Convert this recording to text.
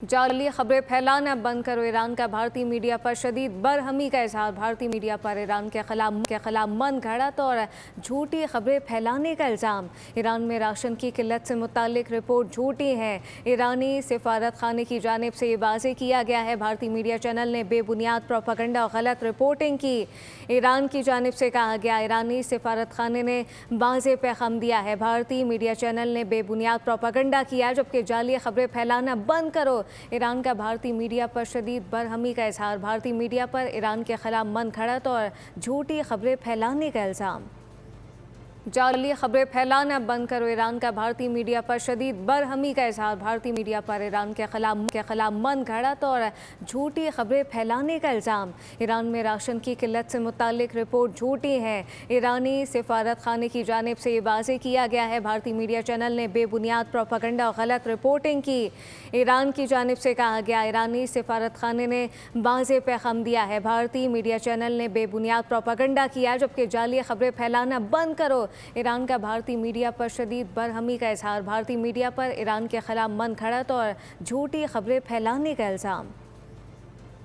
जाली खबरें फैलाना बंद करो। ईरान का भारतीय मीडिया पर शदीद बरहमी का इजहार। भारतीय मीडिया पर ईरान के खिलाफ मन घड़त और झूठी खबरें फैलाने का इल्ज़ाम। ईरान में राशन की किल्लत से मुतालिक रिपोर्ट झूठी है। ईरानी सिफारत खाने की जानिब से ये वाज़ेह किया गया है। भारतीय मीडिया चैनल ने बेबुनियाद प्रोपेगेंडा और गलत रिपोर्टिंग की। ईरान की जानिब से कहा गया, ईरानी सिफारत खाने ने वाज़ेह पैगाम दिया है। भारतीय मीडिया चैनल ने बेबुनियाद प्रोपेगेंडा किया, जबकि जाली खबरें फैलाना बंद करो। ईरान का भारतीय मीडिया पर शदीद बरहमी का इजहार। भारतीय मीडिया पर ईरान के खिलाफ मन घड़त और झूठी खबरें फैलाने का इल्ज़ाम। जाली खबरें फैलाना बंद करो। ईरान का भारतीय मीडिया पर शदीद बरहमी का इजहार। भारतीय मीडिया पर ईरान के खिलाफ मन घड़त और झूठी खबरें फैलाने का इल्ज़ाम। ईरान में राशन की किल्लत से मुतालिक रिपोर्ट झूठी है। ईरानी सिफारत खाने की जानिब से ये वाज़ेह किया गया है। भारतीय मीडिया चैनल ने बेबुनियाद प्रोपेगेंडा और गलत रिपोर्टिंग की। ईरान की जानिब से कहा गया, ईरानी सिफारत खाने ने वाज़ेह पैगाम दिया है। भारतीय मीडिया चैनल ने बेबुनियाद प्रोपेगेंडा किया, जबकि जाली खबरें फैलाना बंद करो। ईरान का भारतीय मीडिया पर शदीद बरहमी का इजहार। भारतीय मीडिया पर ईरान के खिलाफ मन घड़त और झूठी खबरें फैलाने का इल्ज़ाम।